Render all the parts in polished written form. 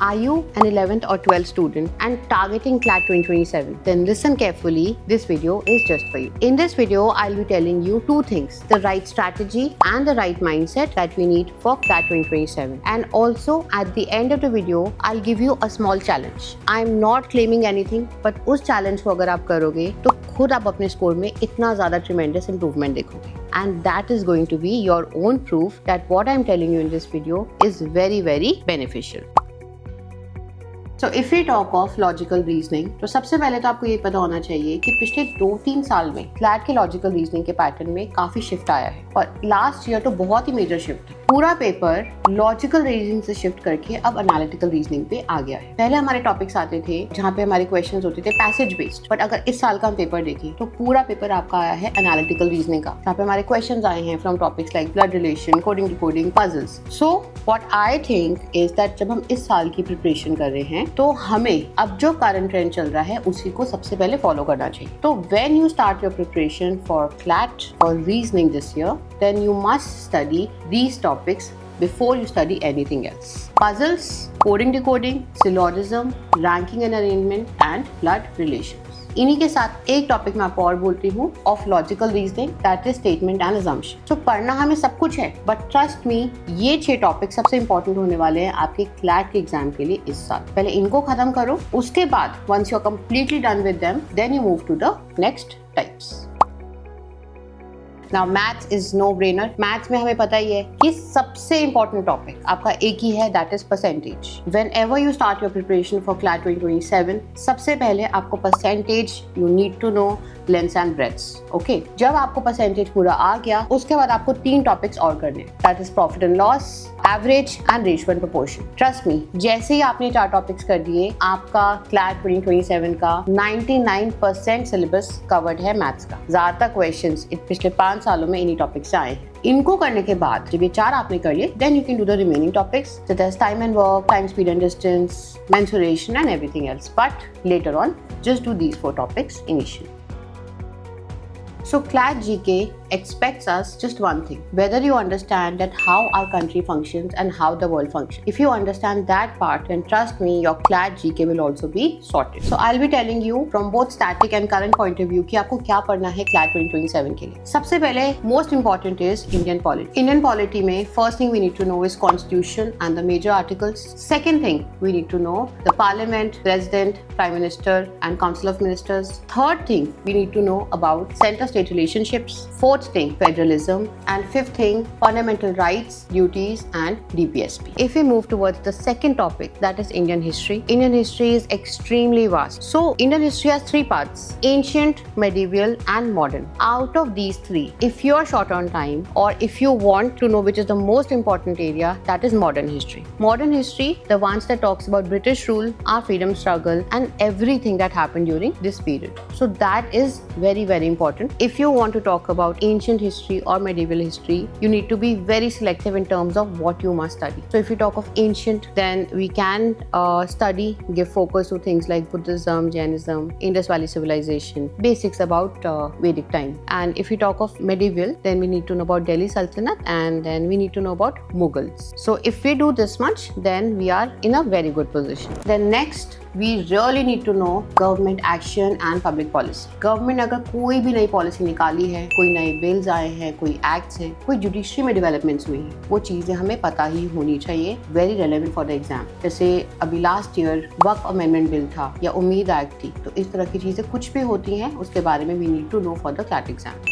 Are you an 11th or 12th student and targeting CLAT 2027? Then listen carefully. This video is just for you. In this video, I'll be telling you two things: the right strategy and the right mindset that we need for CLAT 2027. And also at the end of the video, I'll give you a small challenge. I'm not claiming anything, but उस challenge को अगर आप करोगे तो खुद आप अपने score में इतना ज़्यादा tremendous improvement देखोगे. And that is going to be your own proof that what I'm telling you in this video is very, very beneficial. So if we talk of logical reasoning, तो सबसे पहले तो आपको ये पता होना चाहिए कि पिछले 2-3 साल में क्लैट के लॉजिकल रीजनिंग के पैटर्न में काफी शिफ्ट आया है और लास्ट ईयर तो बहुत ही मेजर शिफ्ट है. पूरा पेपर लॉजिकल रीजनिंग से शिफ्ट करके अब एनालिटिकल रीजनिंग पे आ गया है. पहले हमारे टॉपिक्स आते थे जहाँ पे हमारे क्वेश्चंस होते थे पैसेज बेस्ड, बट अगर इस साल का हम पेपर देखें तो पूरा पेपर आपका आया है एनालिटिकल रीजनिंग का, जहाँ पे हमारे क्वेश्चंस आए हैं from topics like blood relation, coding decoding, puzzles. So what I think is that जब हम इस साल की प्रिपरेशन कर रहे हैं तो हमें अब जो करंट ट्रेंड चल रहा है उसी को सबसे पहले फॉलो करना चाहिए. तो when you start your preparation for CLAT और reasoning this year, then you must study these topics before you study anything else. Puzzles, coding decoding, syllogism, ranking and arrangement and blood relations. इन्हीं के साथ एक topic मैं आपको और बोलती हूँ of logical reasoning, that is statement and assumption. तो पढ़ना हमें सब कुछ है, बट ट्रस्ट मी ये 6 टॉपिक सबसे इंपॉर्टेंट होने वाले हैं आपके क्लैट के एग्जाम के लिए इस साल. पहले इनको खत्म करो, उसके बाद once you are completely done with them, then you move to the next types. Now maths is no brainer. Maths में हमें पता ही है कि सबसे important topic आपका एक ही है, that is percentage. Whenever you start your preparation for CLAT 2027, सबसे पहले आपको percentage you need to know lengths and breadths. Okay? जब आपको percentage पूरा आ गया, उसके बाद आपको 3 topics और करने, that is profit and loss, average and ratio and proportion. Trust me, जैसे ही आपने 4 टॉपिक्स कर दिए, आपका CLAT 2027 का 99% सिलेबस कवर्ड है मैथ्स का. ज्यादातर क्वेश्चंस पिछले 5 सालों में इन्हीं टॉपिक से आए हैं. इनको करने के बाद जब ये 4 आपने कर लिए, then you can do the remaining topics such as time and work, time, speed and distance, mensuration and everything else. But later on, just do these 4 topics initially. So CLAT GK expects us just one thing: whether you understand that how our country functions and how the world functions. If you understand that part, then trust me, your CLAT GK will also be sorted. So I'll be telling you from both static and current point of view कि आपको क्या पढ़ना है CLAT 2027 के लिए. सबसे पहले most important is Indian polity. Indian polity में first thing we need to know is constitution and the major articles. Second thing we need to know the parliament, president, prime minister and council of ministers. Third thing we need to know about center-state relationships. Fourth thing, federalism. And fifth thing, fundamental rights, duties and DPSP. If we move towards the second topic, that is Indian history. Indian history is extremely vast. So Indian history has 3 parts: ancient, medieval and modern. Out of these 3, if you are short on time or if you want to know which is the most important area, that is modern history. Modern history, the ones that talks about British rule, our freedom struggle and everything that happened during this period. So that is very, very important. If you want to talk about ancient history or medieval history, you need to be very selective in terms of what you must study. So if you talk of ancient, then we can give focus to things like Buddhism, Jainism, Indus Valley civilization, basics about Vedic time. And if we talk of medieval, then we need to know about Delhi Sultanate and then we need to know about Mughals. So if we do this much, then we are in a very good position. Then next, we really need to know government action and public policy. Government अगर कोई भी नई policy निकाली है, कोई नए bills आए हैं, कोई एक्ट्स हैं, कोई जुडिशरी में डेवलपमेंट्स हुई हैं, वो चीजें हमें पता ही होनी चाहिए, very relevant for the exam. जैसे अभी लास्ट ईयर वक्फ अमेंडमेंट बिल था या उम्मीद एक्ट थी, तो इस तरह की चीजें कुछ भी होती हैं उसके बारे में we need to know for the CLAT exam.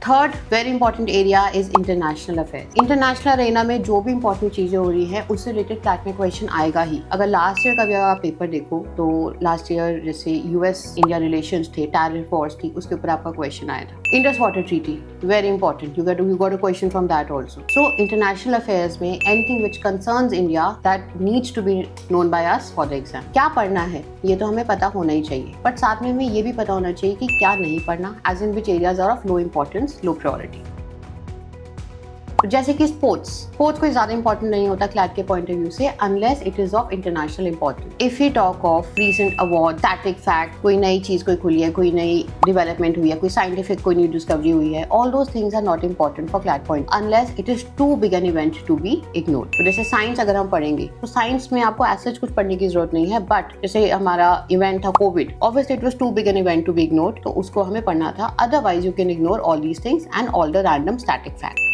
Third very important area is international affairs. International arena में जो भी इंपॉर्टेंट चीजें हो रही है उससे रिलेटेड क्लैट में क्वेश्चन आएगा ही. अगर लास्ट ईयर का भी आप पेपर देखो तो लास्ट ईयर जैसे यूएस इंडिया रिलेशंस थे, टैरिफ वॉर्स थी, उसके ऊपर आपका क्वेश्चन आया था. Indus water treaty, very important, you got a question from that also. So international affairs में anything which concerns India that needs to be known by us for the exam. क्या पढ़ना है ये तो हमें पता होना ही चाहिए, बट साथ में हमें ये भी पता होना चाहिए कि क्या नहीं पढ़ना, as in which areas are of low importance, low priority. तो जैसे कि स्पोर्ट्स कोई ज्यादा इंपॉर्टेंट नहीं होता क्लैट के पॉइंट ऑफ व्यू से unless it is of international importance. If you talk of recent award, static fact, कोई नई चीज कोई खुली है, कोई नई डेवलपमेंट हुई है, कोई साइंटिफिक कोई न्यू डिस्कवरी हुई है, all those things are not important for CLAT point unless it is too big an event to be ignored. तो जैसे साइंस अगर हम पढ़ेंगे तो साइंस में आपको ऐसा कुछ पढ़ने की जरूरत नहीं है, बट जैसे हमारा इवेंट था Covid, obviously it was too big an event to be ignored, तो उसको हमें पढ़ना था। Otherwise you can ignore all these things and all the random static fact.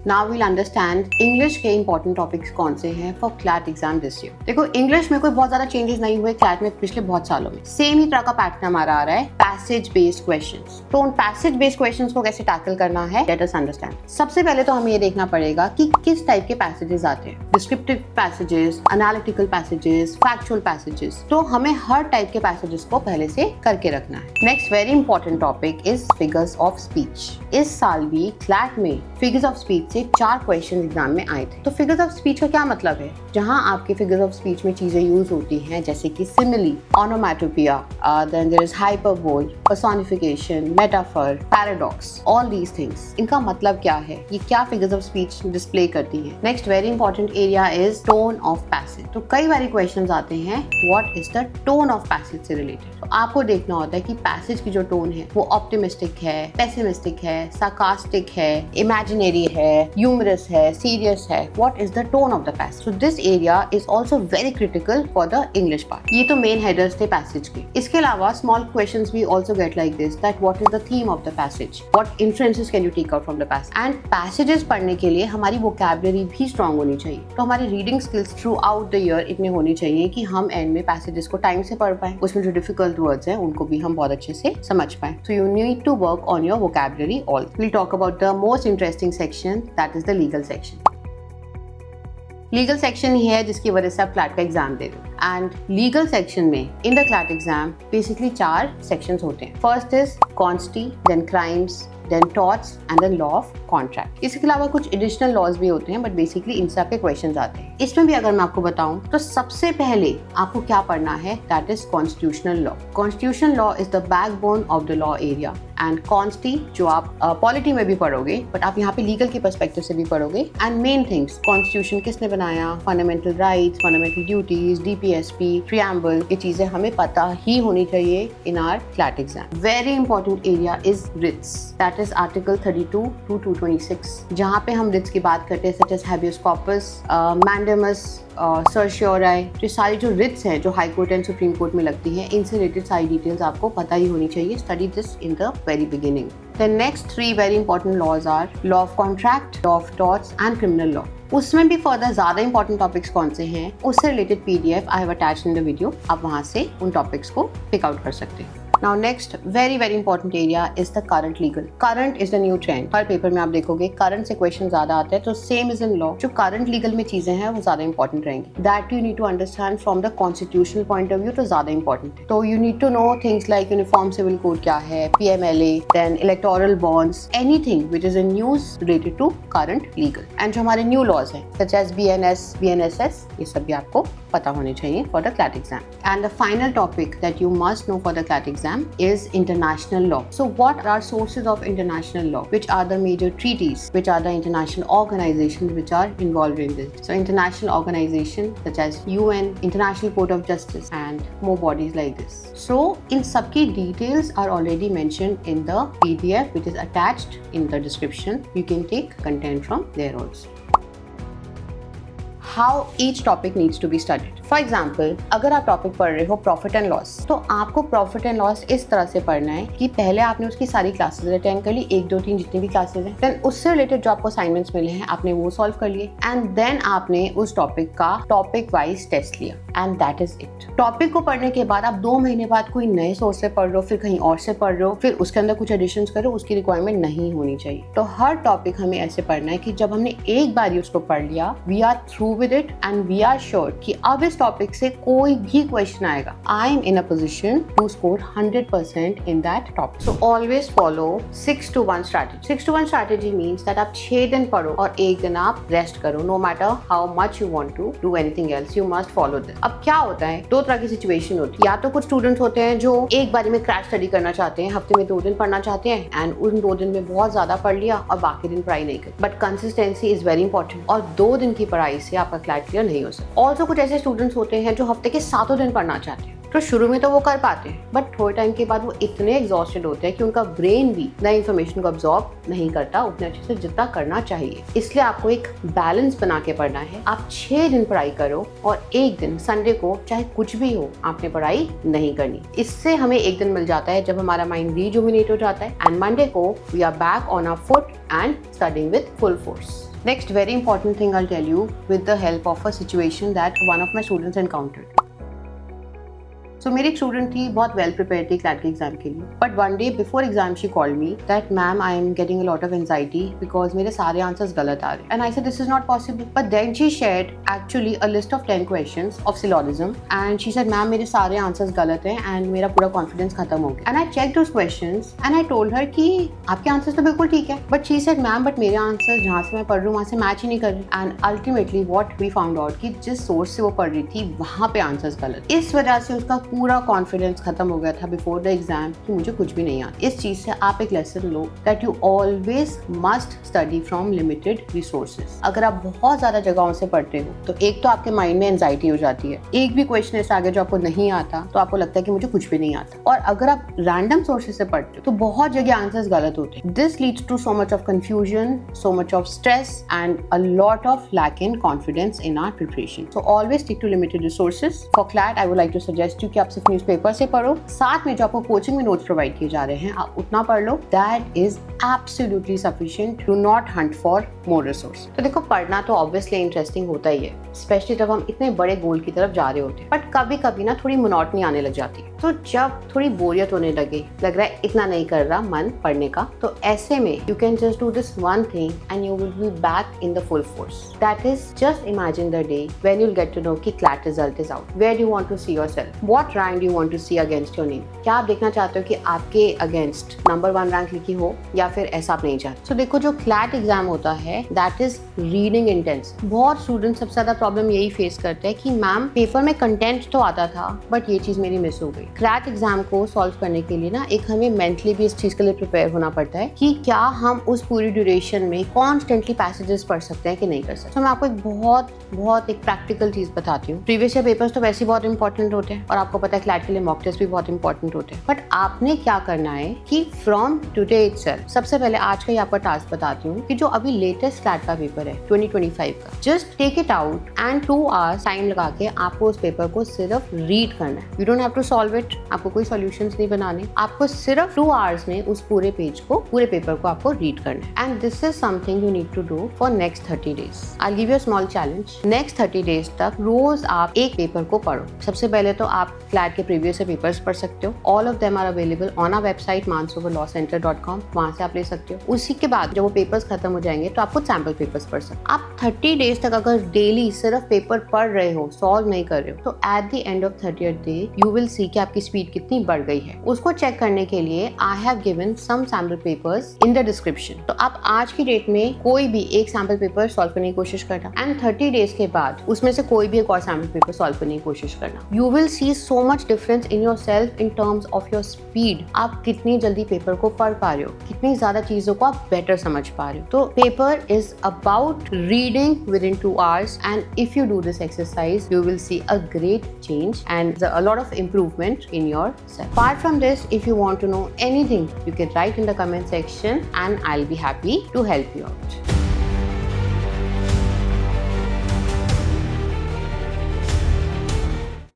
Now we'll understand English के इंपॉर्टेंट टॉपिक्स कौन से हैं for CLAT exam this year. देखो इंग्लिश में कोई बहुत ज्यादा चेंजेस नहीं हुए क्लैट में पिछले बहुत सालों में, सेम ही तरह का पैटर्न हमारा आ रहा है, पैसेज बेस्ड क्वेश्चंस। तो उन पैसेज बेस्ड क्वेश्चंस को कैसे टैकल करना है, लेट अस अंडरस्टैंड। सबसे पहले तो हमें ये देखना पड़ेगा कि किस टाइप के पैसेजेस आते हैं, descriptive passages, analytical passages, factual passages. तो हमें हर टाइप के पैसेजेस को पहले से करके रखना है। Next very important topic is figures of speech. इस साल भी क्लैट में फिगर्स ऑफ स्पीच से 4 क्वेश्चन एग्जाम में आए थे। तो फिगर्स ऑफ स्पीच का क्या मतलब है, जहां आपके फिगर्स ऑफ स्पीच में चीजें यूज होती हैं जैसे कि simile, onomatopoeia, then there is hyperbole, personification, metaphor, paradox, all these things. इनका मतलब क्या है, ये क्या फिगर्स ऑफ स्पीच डिस्प्ले करती है। Next very important area is tone of passage. तो कई बार क्वेश्चंस आते हैं what is the tone of passage से रिलेटेड। तो आपको देखना होता है कि पैसेज की जो टोन है वो ऑप्टिमिस्टिक है, पेसिमिस्टिक है, सार्कास्टिक है, इमेजिनरी है, ह्यूमरस है, सीरियस है। What is the tone of the passage. So this area is also very critical for the English part. ये तो मेन हेडर्स थे पैसेज के। इसके अलावा स्मॉल क्वेश्चंस भी also get like this, that what is the theme of the passage, what influences can you take out from the passage. And passages पढ़ने के लिए हमारी वोकैबुलरी भी स्ट्रांग होनी चाहिए। तो हमारी reading skills through out the year इतने होनी चाहिए कि हम एंड में पैसेजेस को टाइम से पढ़ पाए, उसमें जो डिफिकल्ट वर्ड्स हैं उनको भी हम बहुत अच्छे से समझ पाए। So you need to work on your vocabulary also. We'll talk about the most interesting section, that is the legal section. Legal section ही है जिसकी वजह से आप क्लैट का एग्जाम दे रहे हो। एंड लीगल सेक्शन में in the CLAT exam basically 4 sections होते हैं। First is consti, then crimes, then torts and then law of contract. इसके अलावा कुछ एडिशनल लॉज भी होते हैं, बट बेसिकली इन सब के क्वेश्चंस आते हैं। इसमें भी अगर मैं आपको बताऊं तो सबसे पहले आपको क्या पढ़ना है, that is constitutional law. Constitutional law is the backbone of the law area. And consti जो आप पॉलिटी में भी पढ़ोगे, बट आप यहाँ पे लीगल के पर्सपेक्टिव से भी पढ़ोगे। एंड मेन थिंग्स, कॉन्स्टिट्यूशन किसने बनाया, fundamental rights, fundamental duties, DPSP, preamble, ये चीजें हमें पता ही होनी चाहिए in our CLAT exam. Very important area is writs, that is article 32 to 226, जहाँ पे हम रिट्स की बात करते हैं, such as habeas corpus, mandamus, certiorari. जो सारी जो रिट्स हैं जो high court and supreme court में लगती हैं, इनसे रिलेटेड सारी डिटेल्स आपको पता ही होनी चाहिए। Study this in the very beginning. The next 3 very important laws are law of contract, law of torts and criminal law. उसमें भी फर्दर ज्यादा इंपॉर्टेंट टॉपिक्स कौन से हैं उससे related PDF I have attached in the video. आप वहां से उन टॉपिक्स को पिक आउट कर सकते हैं। Now next very very important area is the current legal. Current is the new trend. Her paper में आप देखोगे current से क्वेश्चन ज्यादा आते हैं, तो सेम इज इन लॉ। जो current legal में चीजें हैं वो ज्यादा इंपॉर्टेंट रहेंगी। That you need to understand from the constitutional point of view, तो ज्यादा इंपॉर्टेंट है। तो you need to know things like uniform civil code क्या है, PMLA, then electoral bonds, anything which is in news related to current legal. And जो हमारे new laws हैं such as BNS, BNSS, ये सब भी आपको पता होने चाहिए for the CLAT exam. And the final topic that you must know for the CLAT exam is international law. So what are sources of international law? Which are the major treaties? Which are the international organizations which are involved in this? So international organizations such as UN, International Court of Justice and more bodies like this. So in सबकी details are already mentioned in the PDF which is attached in the description. You can take content from there also. How each topic needs to be studied. For example, अगर आप topic पढ़ रहे हो profit and loss, तो आपको profit and loss इस तरह से पढ़ना है कि पहले आपने उसकी सारी क्लासेस अटेंड कर ली, 1, 2, 3 जितनी भी क्लासेस हैं, देन उससे रिलेटेड जो आपको असाइनमेंट्स मिले हैं आपने वो सॉल्व कर लिए, एंड देन आपने उस टॉपिक का टॉपिक वाइज टेस्ट लिया, and that is it. Topic को पढ़ने के बाद आप 2 महीने बाद कोई नए सोर्स से पढ़ रहे हो, फिर कहीं और से पढ़ रहे हो, फिर उसके अंदर कुछ एडिशंस करो, उसकी रिक्वायरमेंट नहीं होनी चाहिए। तो हर टॉपिक हमें ऐसे पढ़ना है कि जब हमने एक बार उसको पढ़ लिया, we are through with it and we are sure कि अब इस टॉपिक से कोई भी क्वेश्चन आएगा, I am in a position to score 100% in that topic. So always follow 6 to 1 strategy. 6 to 1 strategy means that आप 6 दिन पढ़ो और एक दिन आप रेस्ट करो. No matter how much you want to do anything else, you must follow this. अब क्या होता है, दो तरह की सिचुएशन होती है. या तो कुछ स्टूडेंट्स होते हैं जो एक बारी में क्रैश स्टडी करना चाहते हैं, हफ्ते में 2 दिन पढ़ना चाहते हैं एंड उन 2 दिन में बहुत ज्यादा पढ़ लिया और बाकी दिन पढ़ाई नहीं करी. But consistency is very important और 2 दिन की पढ़ाई से आपका क्लैट क्लियर नहीं हो सकता. ऑल्सो कुछ ऐसे स्टूडेंट्स होते हैं जो हफ्ते के 7 दिन पढ़ना चाहते हैं. तो शुरू में तो वो कर पाते हैं बट थोड़े टाइम के बाद वो इतने एग्जॉस्टेड होते हैं कि उनका ब्रेन भी नई इन्फॉर्मेशन को अब्सॉर्ब नहीं करता उतने अच्छे से जितना करना चाहिए. इसलिए आपको एक बैलेंस बना के पढ़ना है. आप 6 दिन पढ़ाई करो और एक दिन संडे को चाहे कुछ भी हो आपने पढ़ाई नहीं करनी. इससे हमें एक दिन मिल जाता है जब हमारा माइंड रिजुमिनेट हो जाता है एंड मंडे को we are back on our foot and studying with full force. Next very important thing I'll tell you with the help of a situation that one of my students encountered. So मेरी एक student थी, बहुत well prepare थी CLAT के exam के लिए. But one day before exam she called me that ma'am I am getting a lot of anxiety because मेरे सारे आंसर्स गलत आ रहे हैं. And I said this is not possible. But then she shared actually a list of 10 questions of syllogism and she said ma'am मेरे सारे answers गलत हैं एंड मेरा पूरा कॉन्फिडेंस खत्म हो गया. And I check those questions and I told her कि आपके आंसर्स तो बिल्कुल ठीक है. But she said ma'am but मेरे आंसर्स जहाँ से मैं पढ़ रही हूँ वहाँ से मैच ही नहीं कर रहे. And ultimately what we found out कि जिस सोर्स से वो पढ़ रही थी वहाँ पे आंसर्स गलत. इस वजह से उसका पूरा कॉन्फिडेंस खत्म हो गया था बिफोर द एग्जाम कि मुझे कुछ भी नहीं आता. इस चीज से आप एक lesson low that you always must study from limited resources. अगर आप बहुत ज्यादा जगहों से पढ़ते हो तो एक तो आपके माइंड में एंजाइटी हो जाती है. एक भी क्वेश्चन ऐसा आगे जो आपको नहीं आता तो आपको लगता है कि मुझे कुछ भी नहीं आता. और अगर आप रैंडम सोर्सेज से पढ़ते हो तो बहुत जगह आंसर्स गलत होते हैं. This leads to so much of confusion, so much of stress and a lot of lack in confidence in our preparation. So always stick to limited resources. For CLAT I would like to suggest you कि आप सिर्फ newspaper से पढ़ो, साथ में जो आपको coaching में नोट्स प्रोवाइड किए जा रहे हैं आप उतना पढ़ लो. That is absolutely sufficient. Do not hunt for more resource. तो देखो पढ़ना तो ऑब्वियसली इंटरेस्टिंग होता ही है, स्पेशली जब हम इतने बड़े गोल की तरफ जा रहे होते हैं. बट कभी कभी ना थोड़ी मोनोटनी आने लग जाती है. तो जब थोड़ी बोरियत होने लगे, लग रहा है इतना नहीं कर रहा मन पढ़ने का, तो ऐसे में you can just do this one thing and you will be back in the full force. That is just imagine the day when you will get to know कि CLAT result is out. Where do you want to see yourself? What rank do you want to see against your name? क्या आप देखना चाहते हो कि आपके against number 1 rank लिखी हो या फिर ऐसा आप नहीं चाहते? सो देखो जो क्लैट एग्जाम होता है दैट इज रीडिंग इंटेंस. बहुत स्टूडेंट सबसे ज्यादा प्रॉब्लम यही फेस करते हैं कि मैम पेपर में कंटेंट तो आता था बट ये चीज मेरी मिस हो गई. क्लैट एग्जाम को सॉल्व करने के लिए ना एक हमें मेंटली भी इस चीज के लिए प्रिपेयर होना पड़ता है कि क्या हम उस पूरी ड्यूरेशन में कॉन्स्टेंटली पैसेजेस पढ़ सकते हैं कि नहीं कर सकते. तो मैं आपको एक बहुत एक प्रैक्टिकल चीज बताती हूँ. प्रीवियस ईयर पेपर्स तो वैसे ही बहुत इंपॉर्टेंट होते हैं और आपको पता है क्लैट के लिए मॉक टेस्ट भी बहुत इंपॉर्टेंट होते हैं. बट आपने क्या करना है कि फ्रॉम टुडे इटसेल्फ, सबसे पहले आज का ही आपका टास्क बताती हूँ कि जो अभी लेटेस्ट क्लैट का पेपर है 2025 का, just take it out and 2 hours time लगा के आपको उस पेपर को सिर्फ रीड करना है. You don't have to solve it. आपको कोई सॉल्यूशंस नहीं बनाने. आपको सिर्फ 2 आवर्स में उस पूरे पेपर को आपको रीड करना है. And this is something you need to do for next 30 days. I give you a small challenge. Next 30 days तक रोज आप एक पेपर को पढ़ो. सबसे पहले तो आप क्लैट के प्रीवियस पेपर्स पढ़ सकते हो. All of them are available on our website mansovarlawcenter.com. वहां से आप ले सकते हो. उसी के बाद जब वो पेपर्स खत्म हो जाएंगे तो आपको सैम्पल पेपर्स पढ़ सकते हो. आप 30 डेज तक अगर डेली सिर्फ पेपर पढ़ रहे हो, सॉल्व नहीं कर रहे हो, तो at the end of 30th day you will see कि आपकी स्पीड कितनी बढ़ गई है. उसको चेक करने के लिए I have given some sample papers in the description. तो आप आज की डेट में कोई भी एक सैम्पल पेपर सॉल्व करने की कोशिश करना एंड 30 डेज के बाद उसमें से कोई भी एक और सैम्पल पेपर सॉल्व करने की कोशिश करना. You will see so much difference in yourself in terms of your speed. आप कितनी जल्दी पेपर को पढ़ पा रहे हो, कितनी ज्यादा चीजों को आप बेटर समझ पा रहे हो. तो paper is about reading with in 2 hours and if you do this exercise you will see a great change and a lot of improvement in yourself. Apart from this, if you want to know anything you can write in the comment section and I'll be happy to help you out.